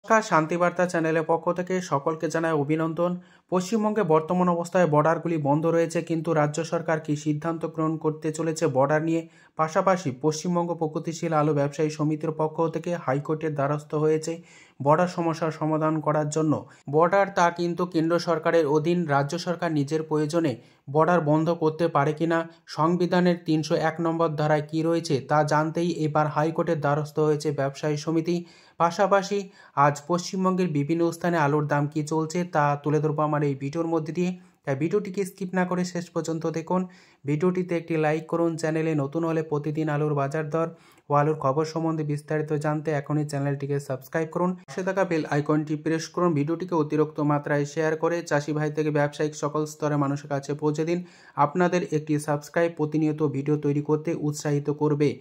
নমস্কার, শান্তিবার্তা চ্যানেলের পক্ষ থেকে সকলকে জানাই অভিনন্দন। পশ্চিমবঙ্গে বর্তমান অবস্থায় বর্ডারগুলি বন্ধ রয়েছে, কিন্তু রাজ্য সরকার কি সিদ্ধান্ত গ্রহণ করতে চলেছে বর্ডার নিয়ে? পাশাপাশি পশ্চিমবঙ্গ প্রগতিশীল আলু ব্যবসায়ী সমিতির পক্ষ থেকে হাইকোর্টের দ্বারস্থ হয়েছে বর্ডার সমস্যার সমাধান করার জন্য। বর্ডার তা কিন্তু কেন্দ্র সরকারের অধীন, রাজ্য সরকার নিজের প্রয়োজনে বর্ডার বন্ধ করতে পারে কিনা, সংবিধানের 301 নম্বর ধারায় কী রয়েছে তা জানতেই এবার হাইকোর্টের দ্বারস্থ হয়েছে ব্যবসায়ী সমিতি। পাশাপাশি আজ পশ্চিমবঙ্গের বিভিন্ন স্থানে আলুর দাম কী চলছে তা তুলে ধরবো আমার এই ভিডিওর মধ্যে দিয়ে। তাই ভিডিওটিকে স্কিপ না করে শেষ পর্যন্ত দেখুন। ভিডিওটিতে একটি লাইক করুন। চ্যানেলে নতুন হলে প্রতিদিন আলুর বাজার দর ও আলুর খবর সম্বন্ধে বিস্তারিত জানতে এখনই চ্যানেলটিকে সাবস্ক্রাইব করুন। পাশে থাকা বেল আইকনটি প্রেস করুন। ভিডিওটিকে অতিরিক্ত মাত্রায় শেয়ার করে চাষি ভাই থেকে ব্যবসায়িক সকল স্তরের মানুষের কাছে পৌঁছে দিন। আপনাদের একটি সাবস্ক্রাইব প্রতিনিয়ত ভিডিও তৈরি করতে উৎসাহিত করবে।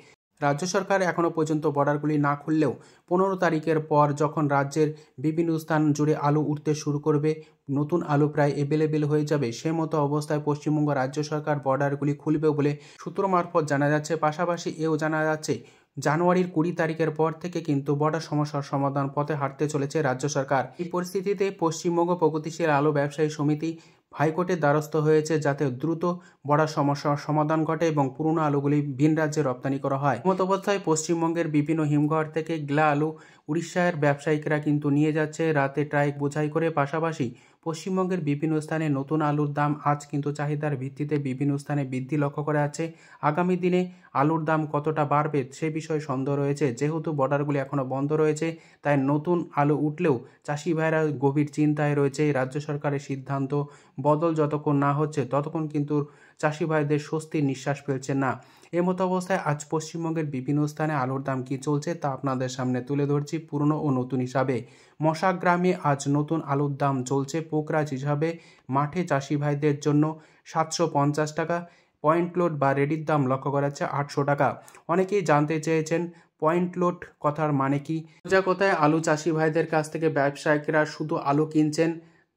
রাজ্য সরকার এখনও পর্যন্ত বর্ডারগুলি না খুললেও 15 তারিখের পর যখন রাজ্যের বিভিন্ন স্থান জুড়ে আলু উঠতে শুরু করবে, নতুন আলু প্রায় অ্যাভেলেবেল হয়ে যাবে, সে মতো অবস্থায় পশ্চিমবঙ্গ রাজ্য সরকার বর্ডারগুলি খুলবে বলে সূত্র মারফত জানা যাচ্ছে। পাশাপাশি এও জানা যাচ্ছে জানুয়ারির 20 তারিখের পর থেকে কিন্তু বর্ডার সমস্যার সমাধান পথে হাঁটতে চলেছে রাজ্য সরকার। এই পরিস্থিতিতে পশ্চিমবঙ্গ প্রগতিশীল আলু ব্যবসায়ী সমিতি হাইকোর্টের দ্বারস্থ হয়েছে যাতে দ্রুত বর্ডার সমস্যার সমাধান ঘটে এবং পুরনো আলুগুলি ভিন রাজ্যে রপ্তানি করা হয়। মতো অবস্থায় পশ্চিমবঙ্গের বিভিন্ন হিমঘর থেকে গিলা আলু উড়িষ্যার ব্যবসায়িকরা কিন্তু নিয়ে যাচ্ছে রাতে ট্রাক বোঝাই করে। পাশাপাশি পশ্চিমবঙ্গের বিভিন্ন স্থানে নতুন আলুর দাম আজ কিন্তু চাহিদার ভিত্তিতে বিভিন্ন স্থানে বৃদ্ধি লক্ষ্য করা যাচ্ছে। আগামী দিনে আলুর দাম কতটা বাড়বে সে বিষয়ে সন্দেহ রয়েছে। যেহেতু বর্ডারগুলি এখনও বন্ধ রয়েছে, তাই নতুন আলু উঠলেও চাষি ভাইরা গভীর চিন্তায় রয়েছে। রাজ্য সরকারের সিদ্ধান্ত বদল যতক্ষণ না হচ্ছে ততক্ষণ কিন্তু চাষি ভাইদের স্বস্তির নিঃশ্বাস ফেলছে না। এমতো অবস্থায় আজ পশ্চিমবঙ্গের বিভিন্ন স্থানে আলুর দাম কী চলছে তা আপনাদের সামনে তুলে ধরছি পুরনো ও নতুন হিসাবে। মশাগ্রামে আজ নতুন আলুর দাম চলছে পোকরাজ হিসাবে মাঠে চাষি ভাইদের জন্য 750 টাকা, পয়েন্ট লোড বা রেডির দাম লক্ষ্য করা যাচ্ছে 800 টাকা। অনেকেই জানতে চেয়েছেন পয়েন্ট লোড কথার মানে কি। সোজা কথায় আলু চাষি ভাইদের কাছ থেকে ব্যবসায়িকরা শুধু আলু কিনছেন,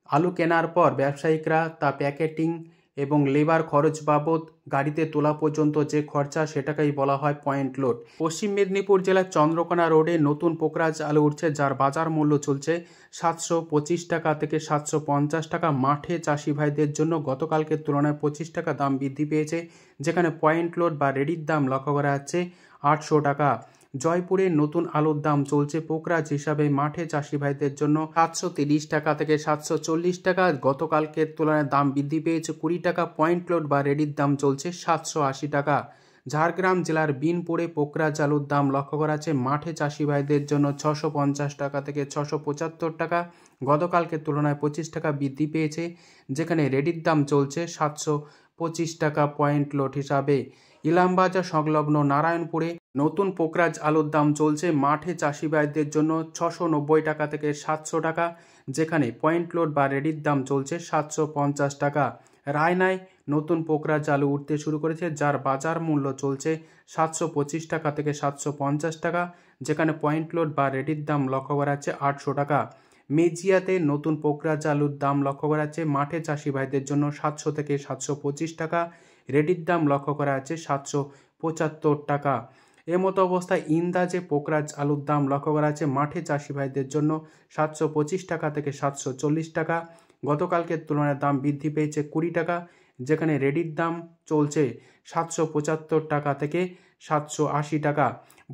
আলু কেনার পর ব্যবসায়িকরা তা প্যাকেটিং এবং লেবার খরচ বাবদ গাড়িতে তোলা পর্যন্ত যে খরচা সেটাকেই বলা হয় পয়েন্ট লোড। পশ্চিম মেদিনীপুর জেলার চন্দ্রকোনা রোডে নতুন পোকরাজ আলু উঠছে, যার বাজার মূল্য চলছে 725 টাকা থেকে 750 টাকা। মাঠে চাষি ভাইদের জন্য গতকালকের তুলনায় 25 টাকা দাম বৃদ্ধি পেয়েছে, যেখানে পয়েন্ট লোড বা রেডির দাম লক্ষ্য করা যাচ্ছে 800 টাকা। জয়পুরে নতুন আলুর দাম চলছে পোকরাজ হিসাবে মাঠে চাষি ভাইদের জন্য 730 টাকা থেকে 740 টাকা। গতকালকের তুলনায় দাম বৃদ্ধি পেয়েছে 20 টাকা। পয়েন্ট লোড বা রেডির দাম চলছে 780 টাকা। ঝাড়গ্রাম জেলার বিনপুরে পোকরাজ আলুর দাম লক্ষ্য করা আছে মাঠে চাষি ভাইদের জন্য 650 টাকা থেকে 675 টাকা। গতকালকের তুলনায় 25 টাকা বৃদ্ধি পেয়েছে, যেখানে রেডির দাম চলছে 725 টাকা পয়েন্ট লোড হিসাবে। ইলামবাজার সংলগ্ন নারায়ণপুরে নতুন পোকরাজ আলুর দাম চলছে মাঠে চাষি ভাইদের জন্য 690 টাকা থেকে 700 টাকা, যেখানে পয়েন্ট লোড বা রেডির দাম চলছে 750 টাকা। রায়নায় নতুন পোকরাজ আলু উঠতে শুরু করেছে, যার বাজার মূল্য চলছে 725 টাকা থেকে 750 টাকা, যেখানে পয়েন্ট লোড বা রেডির দাম লক্ষ্য করা যাচ্ছে 800 টাকা। মেজিয়াতে নতুন পোকরাজ আলুর দাম লক্ষ্য করা যাচ্ছে মাঠে চাষি ভাইদের জন্য 700 থেকে 725 টাকা, রেডির দাম লক্ষ্য করা যাচ্ছে 775 টাকা। এমতো অবস্থায় ইন্দাজে পোকরাজ আলুর দাম লক্ষ্য করা যাচ্ছে মাঠে চাষি ভাইদের জন্য 725 টাকা থেকে 740 টাকা। গতকালকের তুলনায় দাম বৃদ্ধি পেয়েছে 20 টাকা, যেখানে রেডির দাম চলছে 775 টাকা থেকে 780 টাকা।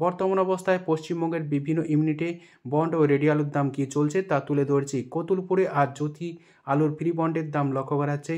বর্তমান অবস্থায় পশ্চিমবঙ্গের বিভিন্ন ইউনিটে বন্ড ও রেডি আলুর দাম কী চলছে তা তুলে ধরছি। কতুলপুরে আজ জ্যোতি আলুর ফ্রি বন্ডের দাম লক্ষ্য করা যাচ্ছে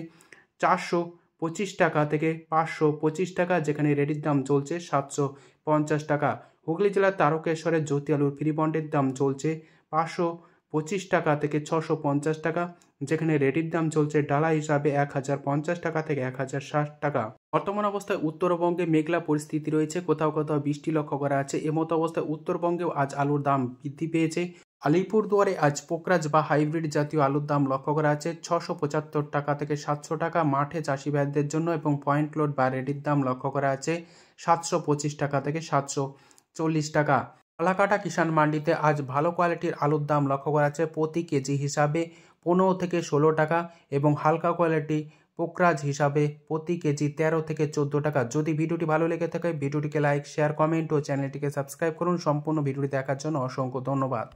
425 টাকা থেকে 525 টাকা, যেখানে রেডির দাম চলছে 750 টাকা। হুগলি জেলার তারকেশ্বরের জ্যোতি আলুর ফ্রি বন্ডের দাম চলছে 525 টাকা থেকে 650 টাকা, যেখানে রেডির দাম চলছে ডালা হিসাবে 1050 টাকা থেকে 1060 টাকা। বর্তমান অবস্থায় উত্তরবঙ্গে মেঘলা পরিস্থিতি রয়েছে, কোথাও কোথাও বৃষ্টি লক্ষ্য করা আছে। এমতো অবস্থায় উত্তরবঙ্গেও আজ আলুর দাম বৃদ্ধি পেয়েছে। আলিপুরদুয়ারে আজ পোকরাজ বা হাইব্রিড জাতীয় আলুর দাম লক্ষ্য করা আছে 675 টাকা থেকে 700 টাকা মাঠে চাষি ভাইদের জন্য, এবং পয়েন্ট লোড বা রেডির দাম লক্ষ্য করা আছে 725 টাকা থেকে 740 টাকা। ফালাকাটা কিষাণ মান্ডিতে আজ ভালো কোয়ালিটির আলুর দাম লক্ষ্য করা আছে প্রতি কেজি হিসাবে 15 থেকে 16 টাকা, এবং হালকা কোয়ালিটি পোকরাজ হিসাবে প্রতি কেজি 13 থেকে 14 টাকা। যদি ভিডিওটি ভালো লেগে থাকে ভিডিওটিকে লাইক, শেয়ার, কমেন্ট ও চ্যানেলটিকে সাবস্ক্রাইব করুন। সম্পূর্ণ ভিডিওটি দেখার জন্য অসংখ্য ধন্যবাদ।